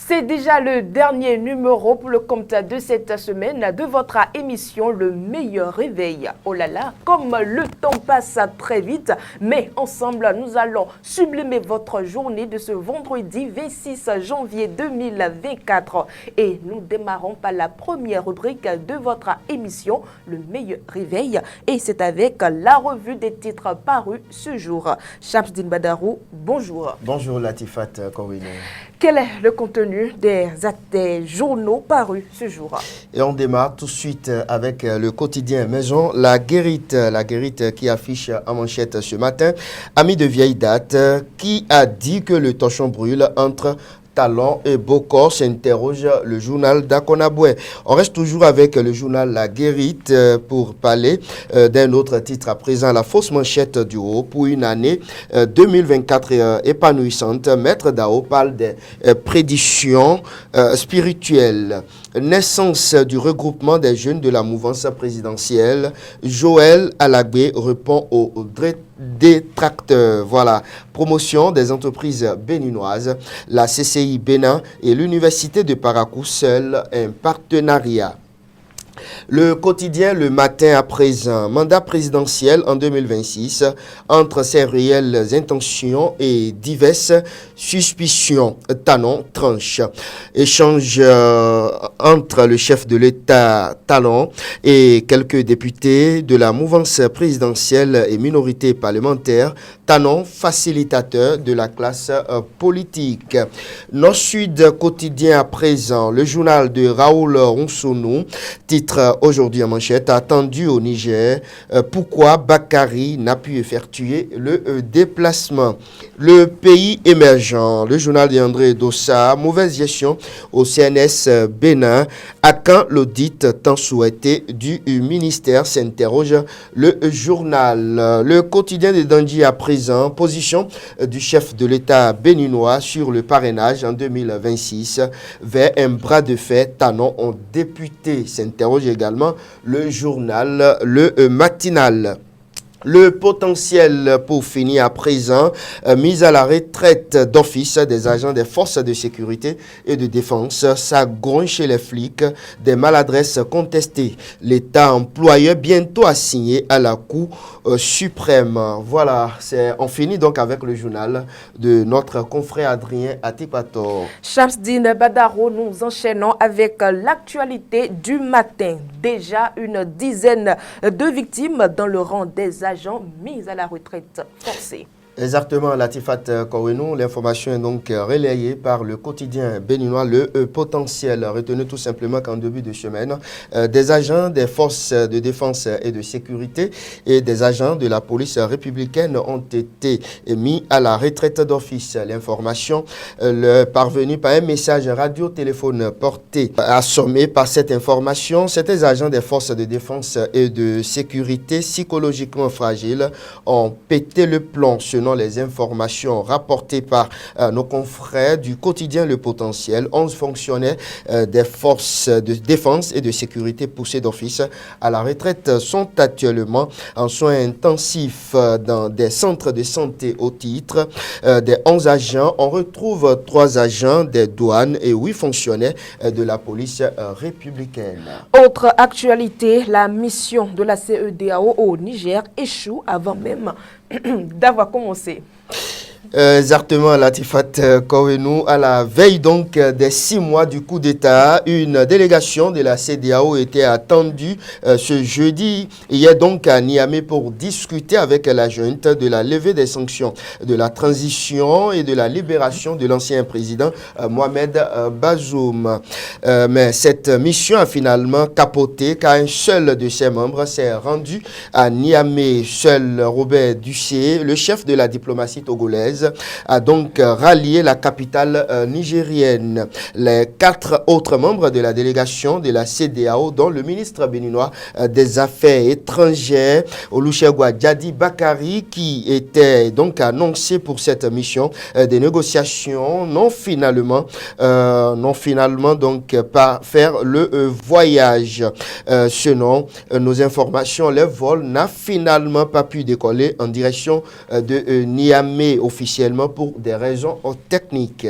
C'est déjà le dernier numéro pour le compte de cette semaine de votre émission Le Meilleur Réveil. Oh là là, comme le temps passe très vite, mais ensemble nous allons sublimer votre journée de ce vendredi 26 janvier 2024. Et nous démarrons par la première rubrique de votre émission Le Meilleur Réveil. Et c'est avec la revue des titres parus ce jour. Shamsdine Badarou, bonjour. Bonjour Latifat Kowine. Quel est le contenu des journaux parus ce jour? Et on démarre tout de suite avec le quotidien Maison, la guérite qui affiche en manchette ce matin. Ami de vieille date, qui a dit que le torchon brûle entre Talon et Bokor, s'interroge le journal d'Akonaboué. On reste toujours avec le journal La Guérite pour parler d'un autre titre à présent, la fausse manchette du haut pour une année 2024 épanouissante. Maître Dao parle des prédictions spirituelles. Naissance du regroupement des jeunes de la mouvance présidentielle. Joël Alagbé répond aux détracteurs. Voilà, promotion des entreprises béninoises. La CCI Bénin et l'Université de Parakou, seul un partenariat. Le quotidien Le Matin à présent, mandat présidentiel en 2026, entre ses réelles intentions et diverses suspicions. Talon tranche. Échange entre le chef de l'État Talon et quelques députés de la mouvance présidentielle et minorité parlementaire. Talon, facilitateur de la classe politique. Nord-Sud quotidien à présent, le journal de Raoul Ronsonou, titre aujourd'hui en manchette, attendu au Niger, pourquoi Bakary n'a pu effectuer le déplacement. Le pays émergent, le journal d'André Dossa, mauvaise gestion au CNS Bénin, à quand l'audit tant souhaité du ministère, s'interroge le journal. Le quotidien de Dandji à présent, position du chef de l'État béninois sur le parrainage en 2026 vers un bras de fer Talon en député, s'interroge également le journal Le Matinal. Le potentiel pour finir à présent, mise à la retraite d'office des agents des forces de sécurité et de défense, ça gronde chez les flics, des maladresses contestées. L'État employeur bientôt assigné à la Cour suprême. Voilà, on finit donc avec le journal de notre confrère Adrien Atipator. Shamsdine Badaro, nous enchaînons avec l'actualité du matin. Déjà une dizaine de victimes dans le rang des agents mis à la retraite forcée. Exactement, Latifat Kowenu. L'information est donc relayée par le quotidien béninois Le Potentiel. Retenez tout simplement qu'en début de semaine, des agents des forces de défense et de sécurité et des agents de la police républicaine ont été mis à la retraite d'office. L'information parvenue par un message radio-téléphone porté, assommé par cette information. Ces agents des forces de défense et de sécurité psychologiquement fragiles ont pété le plomb, selon les informations rapportées par nos confrères du quotidien Le Potentiel. 11 fonctionnaires des forces de défense et de sécurité poussés d'office à la retraite sont actuellement en soins intensifs dans des centres de santé au titre des 11 agents. On retrouve 3 agents des douanes et 8 fonctionnaires de la police républicaine. Autre actualité, la mission de la CEDEAO au Niger échoue avant même d'avoir commencé. Exactement, Latifat Kowenu. À la veille donc des 6 mois du coup d'État, une délégation de la CEDEAO était attendue ce jeudi. Il est donc à Niamey pour discuter avec la junte de la levée des sanctions, de la transition et de la libération de l'ancien président Mohamed Bazoum. Mais cette mission a finalement capoté car un seul de ses membres s'est rendu à Niamey. Seul Robert Dussé, le chef de la diplomatie togolaise, a donc rallié la capitale nigérienne. Les 4 autres membres de la délégation de la CEDEAO, dont le ministre béninois des Affaires étrangères, Olusegun Djadi Bakary, qui était donc annoncé pour cette mission des négociations, n'ont finalement donc pas faire le voyage. Selon nos informations, le vol n'a finalement pas pu décoller en direction de Niamey officiellement pour des raisons techniques.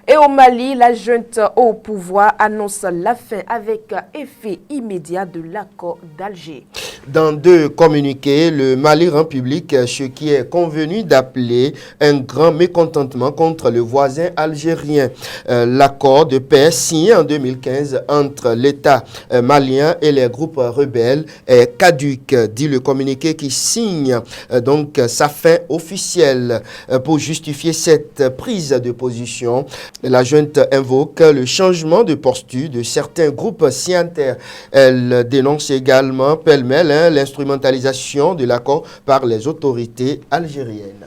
Et au Mali, la junte au pouvoir annonce la fin avec effet immédiat de l'accord d'Alger. Dans deux communiqués, le Mali rend public ce qui est convenu d'appeler un grand mécontentement contre le voisin algérien. L'accord de paix signé en 2015 entre l'État malien et les groupes rebelles est caduc, dit le communiqué qui signe donc sa fin officielle. Pour justifier cette prise de position, la junte invoque le changement de posture de certains groupes signataires. Elle dénonce également pêle-mêle l'instrumentalisation de l'accord par les autorités algériennes.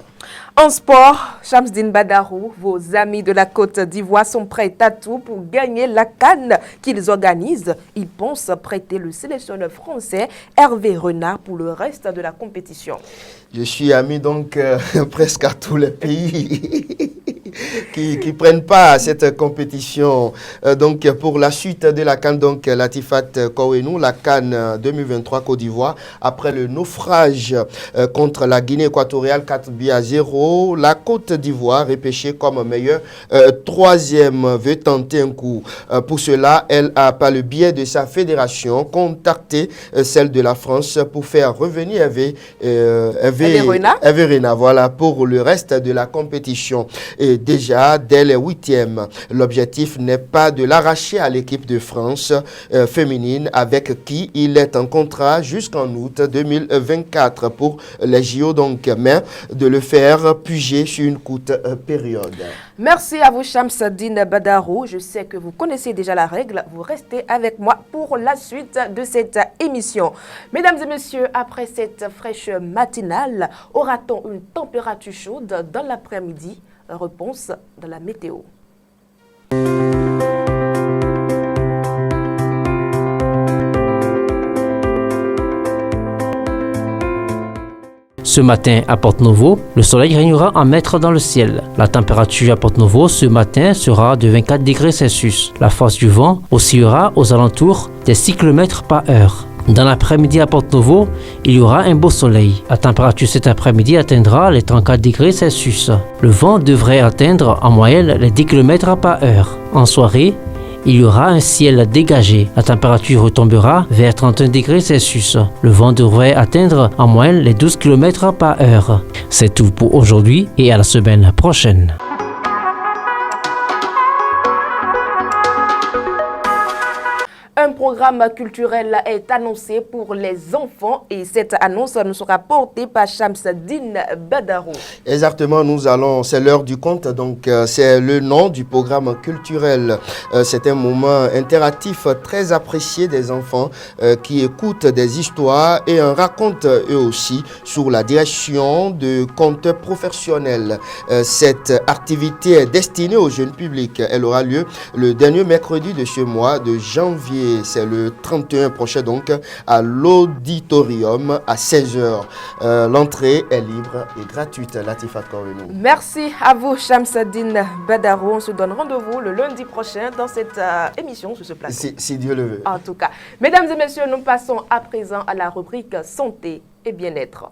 En sport, Shamsdine Badarou, vos amis de la Côte d'Ivoire sont prêts à tout pour gagner la CAN qu'ils organisent. Ils pensent prêter le sélectionneur français Hervé Renard pour le reste de la compétition. Je suis ami donc presque à tous les pays qui prennent part à cette compétition. Donc pour la suite de la CAN, donc Latifat Kouenou, la CAN 2023 Côte d'Ivoire, après le naufrage contre la Guinée équatoriale 4-0, la Côte d'Ivoire repêchée comme meilleure troisième veut tenter un coup. Pour cela, elle a par le biais de sa fédération contacté celle de la France pour faire revenir Hervé Renard, voilà, pour le reste de la compétition. Et déjà, dès les huitièmes, l'objectif n'est pas de l'arracher à l'équipe de France féminine avec qui il est en contrat jusqu'en août 2024 pour les JO, donc, mais de le faire puger sur une courte période. Merci à vous, Shamsdine Badarou. Je sais que vous connaissez déjà la règle. Vous restez avec moi pour la suite de cette émission. Mesdames et messieurs, après cette fraîche matinale, aura-t-on une température chaude dans l'après-midi? Réponse dans la météo. Ce matin à Porto-Novo, le soleil régnera en maître dans le ciel. La température à Porto-Novo ce matin sera de 24 degrés Celsius. La force du vent oscillera aux alentours des 6 km par heure. Dans l'après-midi à Porto-Novo, il y aura un beau soleil. La température cet après-midi atteindra les 34 degrés Celsius. Le vent devrait atteindre en moyenne les 10 km par heure. En soirée, il y aura un ciel dégagé. La température retombera vers 31 degrés Celsius. Le vent devrait atteindre en moyenne les 12 km par heure. C'est tout pour aujourd'hui et à la semaine prochaine. Un programme culturel est annoncé pour les enfants et cette annonce nous sera portée par Shamsdine Badarou. Exactement, c'est l'heure du conte, donc c'est le nom du programme culturel. C'est un moment interactif très apprécié des enfants qui écoutent des histoires et en racontent eux aussi sous la direction de conteurs professionnels. Cette activité est destinée au jeune public. Elle aura lieu le dernier mercredi de ce mois de janvier. C'est le 31 prochain, donc, à l'auditorium à 16h. L'entrée est libre et gratuite. Latifat Kouenou. Merci à vous, Shamsdine Badarou. On se donne rendez-vous le lundi prochain dans cette émission sur ce plateau. Si Dieu le veut. En tout cas, mesdames et messieurs, nous passons à présent à la rubrique santé et bien-être.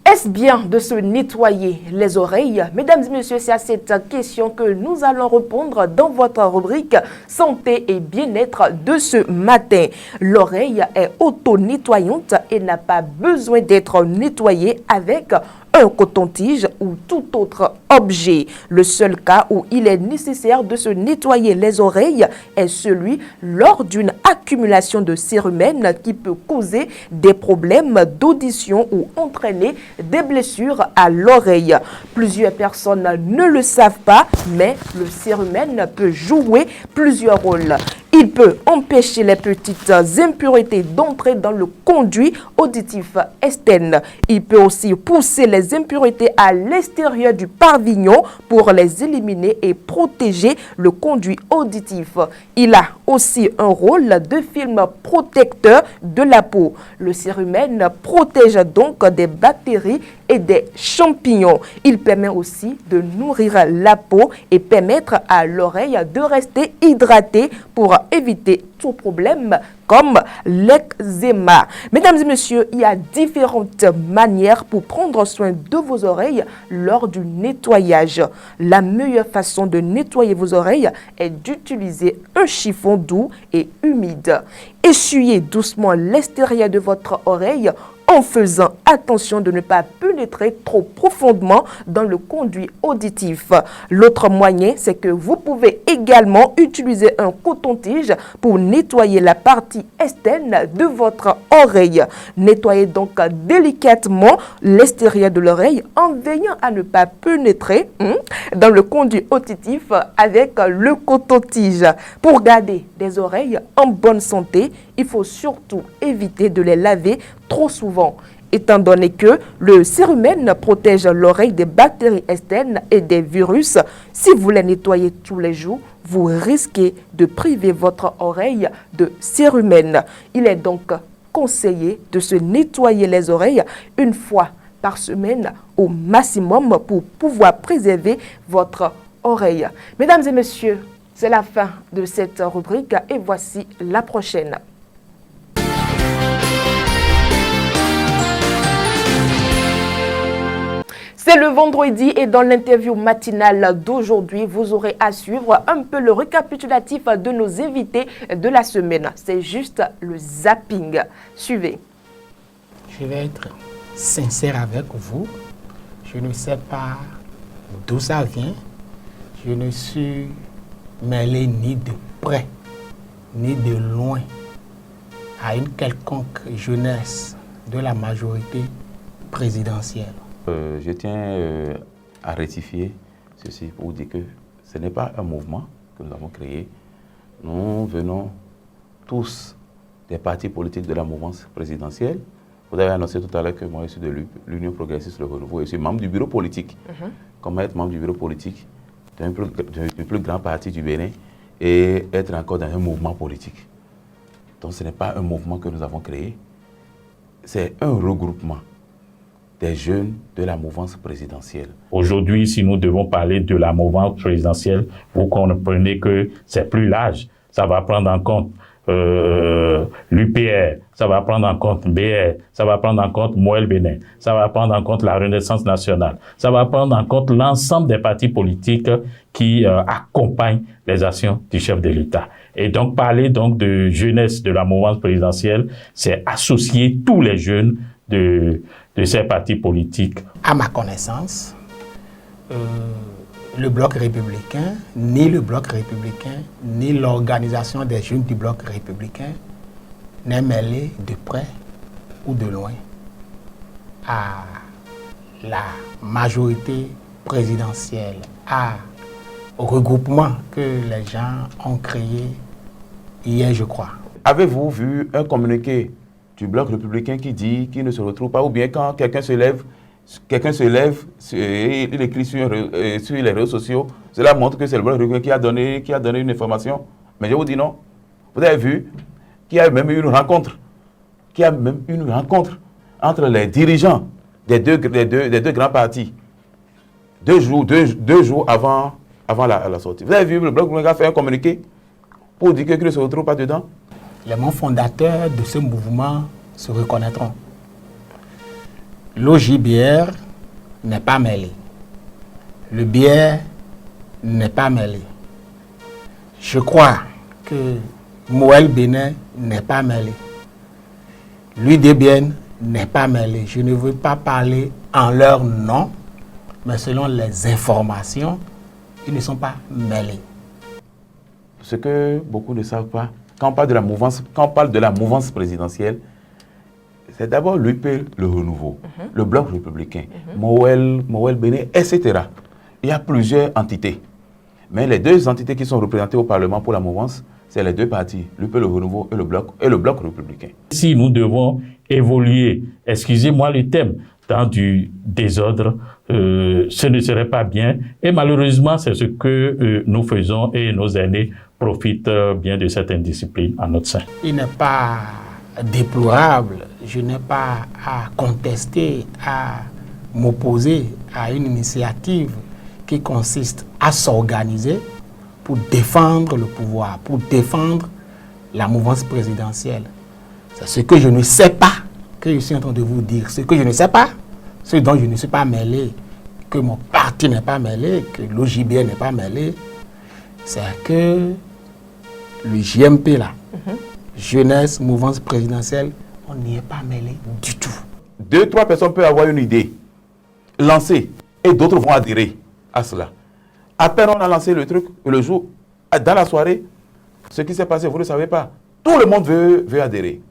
Est-ce bien de se nettoyer les oreilles? Mesdames et messieurs, c'est à cette question que nous allons répondre dans votre rubrique santé et bien-être de ce matin. L'oreille est auto-nettoyante et n'a pas besoin d'être nettoyée avec un coton-tige ou tout autre objet. Le seul cas où il est nécessaire de se nettoyer les oreilles est celui lors d'une accumulation de cérumen qui peut causer des problèmes d'audition ou entraîner des blessures à l'oreille. Plusieurs personnes ne le savent pas, mais le cérumen peut jouer plusieurs rôles. Il peut empêcher les petites impuretés d'entrer dans le conduit auditif externe. Il peut aussi pousser les impuretés à l'extérieur du pavillon pour les éliminer et protéger le conduit auditif. Il a aussi un rôle de film protecteur de la peau. Le cérumen protège donc des bactéries et des champignons. Il permet aussi de nourrir la peau et permettre à l'oreille de rester hydraté pour éviter tout problème comme l'eczéma. Mesdames et messieurs, il y a différentes manières pour prendre soin de vos oreilles lors du nettoyage. La meilleure façon de nettoyer vos oreilles est d'utiliser un chiffon doux et humide. Essuyez doucement l'extérieur de votre oreille en faisant attention de ne pas pénétrer trop profondément dans le conduit auditif. L'autre moyen, c'est que vous pouvez également utiliser un coton-tige pour nettoyer la partie externe de votre oreille. Nettoyez donc délicatement l'extérieur de l'oreille en veillant à ne pas pénétrer dans le conduit auditif avec le coton-tige. Pour garder des oreilles en bonne santé, il faut surtout éviter de les laver trop souvent, étant donné que le cérumen protège l'oreille des bactéries externes et des virus. Si vous les nettoyez tous les jours, vous risquez de priver votre oreille de cérumen. Il est donc conseillé de se nettoyer les oreilles une fois par semaine au maximum pour pouvoir préserver votre oreille. Mesdames et messieurs, c'est la fin de cette rubrique et voici la prochaine. C'est le vendredi et dans l'interview matinale d'aujourd'hui, vous aurez à suivre un peu le récapitulatif de nos invités de la semaine. C'est juste le zapping. Suivez. Je vais être sincère avec vous. Je ne sais pas d'où ça vient. Je ne suis mêlé ni de près ni de loin à une quelconque jeunesse de la majorité présidentielle. Je tiens à rectifier ceci pour dire que ce n'est pas un mouvement que nous avons créé. Nous venons tous des partis politiques de la mouvance présidentielle. Vous avez annoncé tout à l'heure que moi je suis de l'Union progressiste Le Renouveau. Je suis membre du bureau politique. Comment être membre du bureau politique du plus grand parti du Bénin et être encore dans un mouvement politique. Donc ce n'est pas un mouvement que nous avons créé. C'est un regroupement des jeunes de la mouvance présidentielle. Aujourd'hui, si nous devons parler de la mouvance présidentielle, vous comprenez que c'est plus large. Ça va prendre en compte l'UPR, ça va prendre en compte BR, ça va prendre en compte Moël Bénin, ça va prendre en compte la Renaissance nationale, ça va prendre en compte l'ensemble des partis politiques qui accompagnent les actions du chef de l'État. Et donc, parler donc de jeunesse de la mouvance présidentielle, c'est associer tous les jeunes de ces partis politiques. À ma connaissance, le Bloc républicain, ni le Bloc républicain, ni l'organisation des jeunes du Bloc républicain n'est mêlé de près ou de loin à la majorité présidentielle, au regroupement que les gens ont créé hier, je crois. Avez-vous vu un communiqué du Bloc républicain qui dit qu'il ne se retrouve pas, ou bien quand quelqu'un se lève, et il écrit sur les réseaux sociaux, cela montre que c'est le Bloc républicain qui a donné une information. Mais je vous dis non. Vous avez vu qu'il y a même eu une rencontre, entre les dirigeants des deux grands partis, deux jours avant la sortie. Vous avez vu, le Bloc républicain a fait un communiqué pour dire qu'il ne se retrouve pas dedans. Les membres fondateurs de ce mouvement se reconnaîtront. L'OJBR n'est pas mêlé. Le BR n'est pas mêlé. Je crois que Moël Bénin n'est pas mêlé. L'UDBN n'est pas mêlé. Je ne veux pas parler en leur nom, mais selon les informations, ils ne sont pas mêlés. Ce que beaucoup ne savent pas, quand on parle de la mouvance présidentielle, c'est d'abord l'UP, le Renouveau, le Bloc républicain, Moël Bénin, etc. Il y a plusieurs entités. Mais les deux entités qui sont représentées au Parlement pour la mouvance, c'est les deux partis, l'UP, le Renouveau et le Bloc républicain. Si nous devons évoluer, excusez-moi le thème, dans du désordre, ce ne serait pas bien. Et malheureusement, c'est ce que nous faisons et nos aînés profitent bien de cette indiscipline à notre sein. Il n'est pas déplorable, je n'ai pas à contester, à m'opposer à une initiative qui consiste à s'organiser pour défendre le pouvoir, pour défendre la mouvance présidentielle. C'est ce que je ne sais pas que je suis en train de vous dire. Ce que je ne sais pas, ce dont je ne suis pas mêlé, que mon parti n'est pas mêlé, que l'OJBN n'est pas mêlé, c'est que le JMP là, jeunesse, mouvance présidentielle, on n'y est pas mêlé du tout. 2-3 personnes peuvent avoir une idée, lancer, et d'autres vont adhérer à cela. À peine on a lancé le truc, le jour, dans la soirée, ce qui s'est passé, vous ne savez pas. Tout le monde veut adhérer.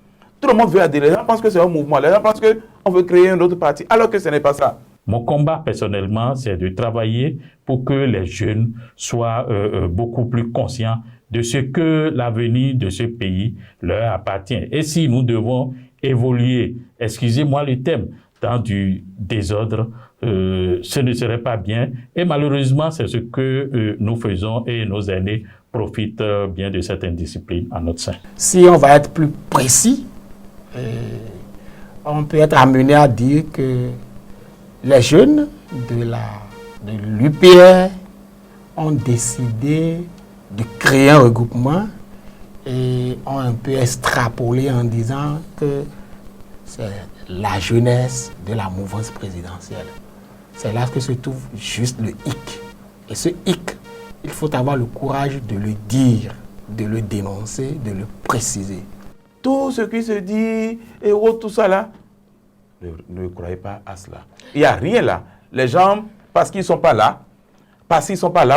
Tout le monde veut adhérer. Les gens pensent que c'est un mouvement. Les gens pensent qu'on veut créer un autre parti, alors que ce n'est pas ça. Mon combat personnellement, c'est de travailler pour que les jeunes soient beaucoup plus conscients de ce que l'avenir de ce pays leur appartient. Et si nous devons évoluer, excusez-moi le thème, dans du désordre, ce ne serait pas bien. Et malheureusement, c'est ce que nous faisons et nos aînés profitent bien de cette indiscipline à notre sein. Si on va être plus précis, on peut être amené à dire que les jeunes de l'UPR ont décidé de créer un regroupement et ont un peu extrapolé en disant que c'est la jeunesse de la mouvance présidentielle. C'est là que se trouve juste le hic. Et ce hic, il faut avoir le courage de le dire, de le dénoncer, de le préciser. Tout ce qui se dit, et tout ça là, ne croyez pas à cela. Il n'y a rien là. Les gens, parce qu'ils ne sont pas là,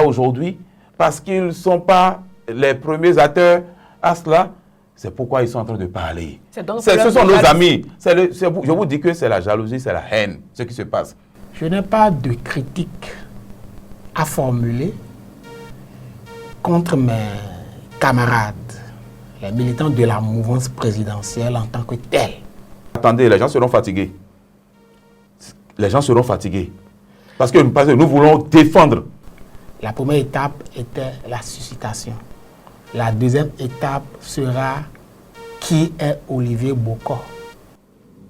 aujourd'hui, parce qu'ils ne sont pas les premiers acteurs à cela, c'est pourquoi ils sont en train de parler. Ce sont nos amis. Je vous dis que c'est la jalousie, c'est la haine, ce qui se passe. Je n'ai pas de critique à formuler contre mes camarades, les militants de la mouvance présidentielle en tant que tels. Attendez, les gens seront fatigués. Les gens seront fatigués. Parce que nous voulons défendre. La première étape était la suscitation. La deuxième étape sera qui est Olivier Bokor.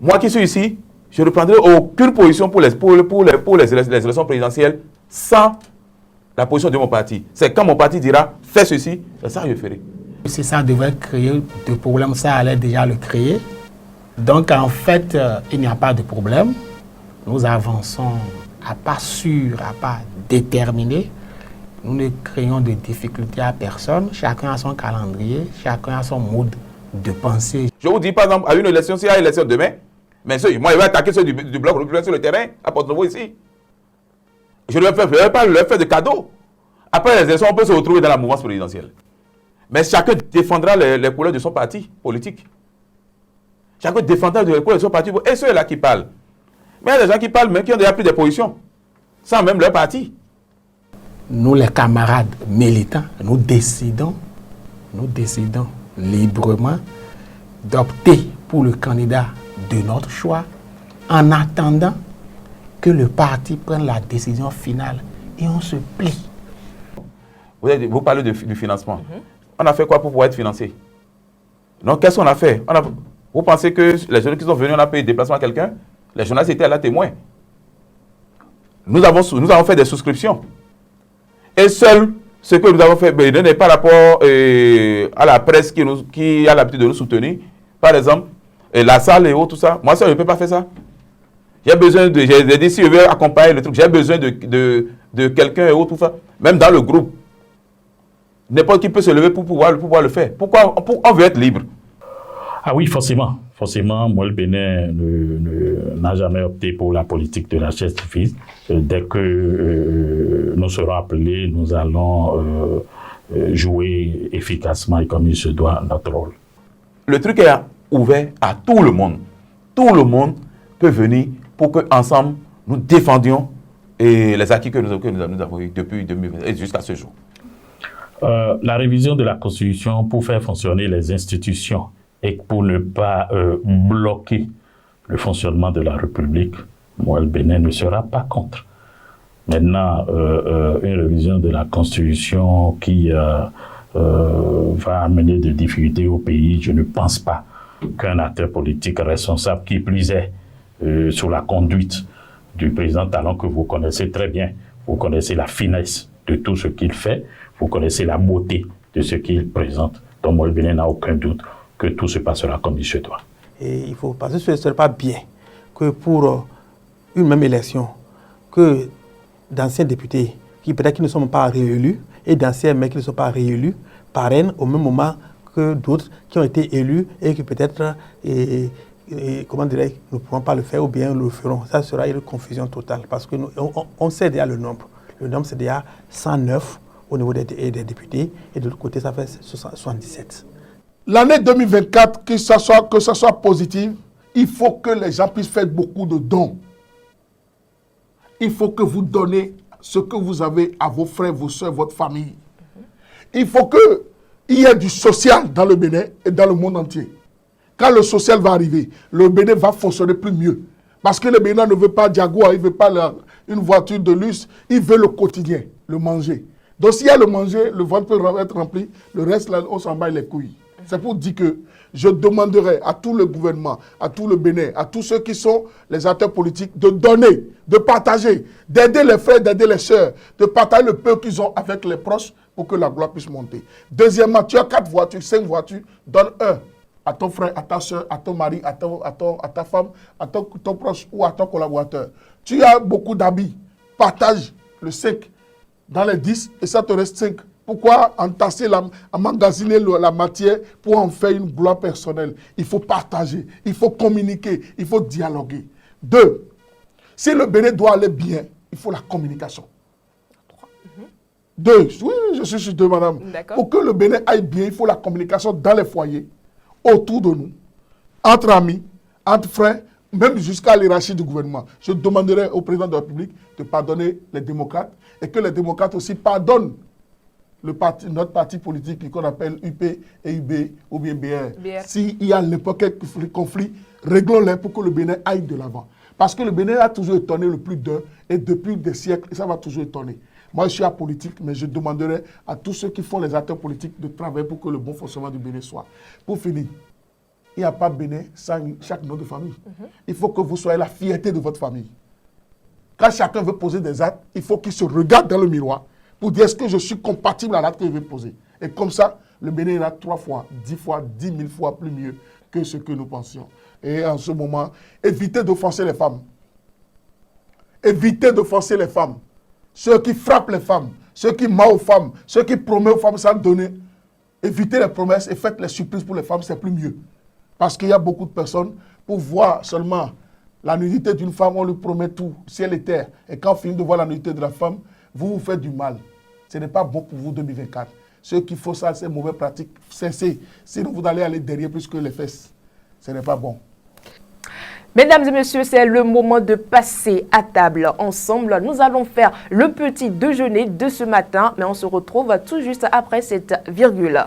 Moi qui suis ici, je ne prendrai aucune position pour les élections présidentielles sans la position de mon parti. C'est quand mon parti dira fais ceci, c'est ça que je ferai. Si ça devait créer de problème, ça allait déjà le créer. Donc en fait, il n'y a pas de problème. Nous avançons à pas sûr, à pas déterminé. Nous ne créons de difficultés à personne. Chacun a son calendrier, chacun a son mode de pensée. Je vous dis par exemple, à une élection, s'il y a une élection demain, mais moi je vais attaquer ceux du bloc républicain sur le terrain, à Porto-Novo ici. Je ne vais pas leur faire de cadeaux. Après les élections, on peut se retrouver dans la mouvance présidentielle. Mais chacun défendra les couleurs de son parti politique. Chacun défendra les couleurs de son parti politique. Et ceux-là qui parlent. Mais il y a des gens qui parlent, mais qui ont déjà pris des positions, sans même leur parti. Nous, les camarades militants, nous décidons librement d'opter pour le candidat de notre choix en attendant que le parti prenne la décision finale et on se plie. Vous parlez du financement. On a fait quoi pour pouvoir être financé? Donc, qu'est-ce qu'on a fait? Vous pensez que les jeunes qui sont venus, on a payé le déplacement à quelqu'un? Les journalistes étaient là témoins. Nous avons fait des souscriptions. Et seul ce que nous avons fait n'est pas rapport à la presse qui a l'habitude de nous soutenir. Par exemple, la salle et tout ça. Moi, ça, je ne peux pas faire ça. J'ai dit, si je veux accompagner le truc, j'ai besoin de quelqu'un et tout ça. Même dans le groupe. N'importe qui peut se lever pour pouvoir le faire. Pourquoi on veut être libre? Ah oui, forcément. Forcément, moi, le Bénin n'a jamais opté pour la politique de la chaise vide. Dès que nous serons appelés, nous allons jouer efficacement et comme il se doit notre rôle. Le truc est ouvert à tout le monde. Tout le monde peut venir pour qu'ensemble, nous défendions les acquis que nous avons eu depuis 2020 et jusqu'à ce jour. La révision de la Constitution pour faire fonctionner les institutions et pour ne pas bloquer le fonctionnement de la République, moi, le Bénin ne sera pas contre. Maintenant, une révision de la Constitution qui va amener des difficultés au pays, je ne pense pas qu'un acteur politique responsable, qui plus est sous la conduite du président Talon, que vous connaissez très bien, vous connaissez la finesse de tout ce qu'il fait. Vous connaissez la beauté de ce qu'il présente. Donc Moël Bénin n'a aucun doute que tout se passera comme il se doit. Et il faut parce que ce ne serait pas bien que pour une même élection, que d'anciens députés qui peut-être ne sont pas réélus et d'anciens maires qui ne sont pas réélus parrainent au même moment que d'autres qui ont été élus et qui peut-être, comment dirais-je, ne pourront pas le faire ou bien le feront. Ça sera une confusion totale parce que on sait déjà le nombre. Le nombre, c'est déjà 109 au niveau des députés et de l'autre côté, ça fait 77. L'année 2024, que ça soit positif, il faut que les gens puissent faire beaucoup de dons. Il faut que vous donnez ce que vous avez à vos frères, vos soeurs, votre famille. Il faut qu'il y ait du social dans le Bénin et dans le monde entier. Quand le social va arriver, le Bénin va fonctionner plus mieux. Parce que le Bénin ne veut pas Jaguar, il ne veut pas une voiture de luxe, il veut le quotidien, le manger. Donc s'il y a le manger, le ventre peut être rempli, le reste, là, on s'en bat les couilles. C'est pour dire que je demanderai à tout le gouvernement, à tout le Bénin, à tous ceux qui sont les acteurs politiques, de donner, de partager, d'aider les frères, d'aider les sœurs, de partager le peu qu'ils ont avec les proches pour que la gloire puisse monter. Deuxièmement, tu as 4 voitures, 5 voitures, donne un à ton frère, à ta soeur, à ton mari, à ta femme, à ton proche ou à ton collaborateur. Tu as beaucoup d'habits, partage le 5 dans les 10 et ça te reste 5. Pourquoi entasser, emmagasiner la matière pour en faire une gloire personnelle? Il faut partager, il faut communiquer, il faut dialoguer. 2, si le Bénin doit aller bien, il faut la communication. 2, oui, je suis sur 2, madame. Pour que le Bénin aille bien, il faut la communication dans les foyers, autour de nous, entre amis, entre frères, même jusqu'à l'hierarchie du gouvernement. Je demanderai au président de la République de pardonner les démocrates et que les démocrates aussi pardonnent notre parti politique qu'on appelle UP et UB ou bien BR. S'il y a n'importe quel conflit, réglons-les pour que le Bénin aille de l'avant. Parce que le Bénin a toujours étonné le plus d'un et depuis des siècles, et ça va toujours étonner. Moi, je suis apolitique, mais je demanderai à tous ceux qui font les acteurs politiques de travailler pour que le bon fonctionnement du Bénin soit. Pour finir, il n'y a pas Bénin sans chaque nom de famille. Il faut que vous soyez la fierté de votre famille. Quand chacun veut poser des actes, il faut qu'il se regarde dans le miroir pour dire est-ce que je suis compatible à l'acte qu'il veut poser. Et comme ça, le Bénin ira 3 fois, 10 fois, 10 000 fois plus mieux que ce que nous pensions. Et en ce moment, évitez d'offenser les femmes. Évitez d'offenser les femmes. Ceux qui frappent les femmes, ceux qui mentent aux femmes, ceux qui promettent aux femmes sans donner. Évitez les promesses et faites les surprises pour les femmes, c'est plus mieux. Parce qu'il y a beaucoup de personnes, pour voir seulement la nudité d'une femme, on lui promet tout, ciel et terre. Et quand on finit de voir la nudité de la femme, vous faites du mal. Ce n'est pas bon pour vous 2024. Ceux qui font ça, c'est mauvaise pratique. Cessez. Sinon, vous allez aller derrière plus que les fesses. Ce n'est pas bon. Mesdames et messieurs, c'est le moment de passer à table ensemble. Nous allons faire le petit déjeuner de ce matin, mais on se retrouve tout juste après cette virgule.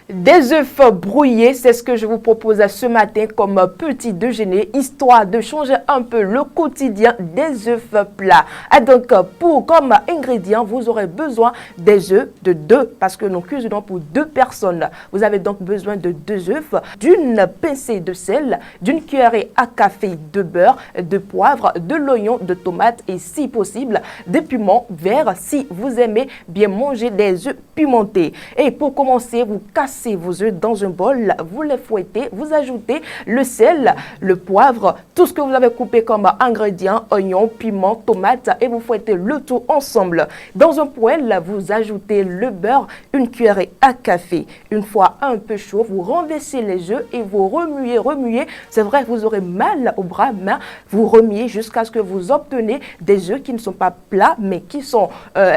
Des œufs brouillés, c'est ce que je vous propose ce matin comme petit déjeuner, histoire de changer un peu le quotidien des œufs plats. Et donc, comme ingrédient, vous aurez besoin des œufs de 2, parce que nous cuisinons pour 2 personnes. Vous avez donc besoin de 2 œufs, d'une pincée de sel, d'une cuillerée à café de beurre, de poivre, de l'oignon, de tomate et si possible, des piments verts si vous aimez bien manger des œufs pimentés. Et pour commencer, vous cassez vos œufs dans un bol, vous les fouettez, vous ajoutez le sel, le poivre, tout ce que vous avez coupé comme ingrédients, oignons, piments, tomates et vous fouettez le tout ensemble. Dans un poêle, vous ajoutez le beurre, une cuillerée à café. Une fois un peu chaud, vous renversez les œufs et vous remuez. C'est vrai, vous aurez mal aux bras, mais vous remuez jusqu'à ce que vous obtenez des œufs qui ne sont pas plats, mais qui sont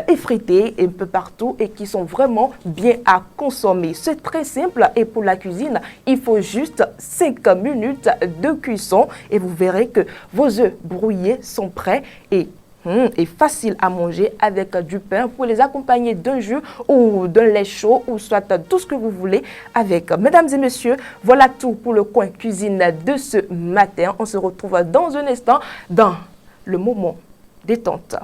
effrités un peu partout et qui sont vraiment bien à consommer. C'est très simple et pour la cuisine, il faut juste 5 minutes de cuisson et vous verrez que vos œufs brouillés sont prêts et facile à manger avec du pain. Vous pouvez les accompagner d'un jus ou d'un lait chaud ou soit tout ce que vous voulez avec. Mesdames et messieurs, voilà tout pour le coin cuisine de ce matin. On se retrouve dans un instant dans le moment détente.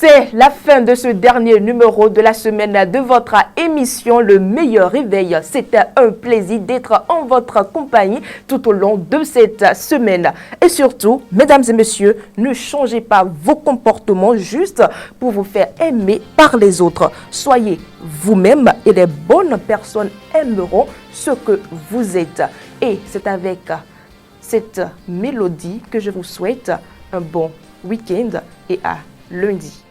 C'est la fin de ce dernier numéro de la semaine de votre émission Le Meilleur Réveil. C'était un plaisir d'être en votre compagnie tout au long de cette semaine. Et surtout, mesdames et messieurs, ne changez pas vos comportements juste pour vous faire aimer par les autres. Soyez vous-même et les bonnes personnes aimeront ce que vous êtes. Et c'est avec cette mélodie que je vous souhaite un bon week-end et à lundi.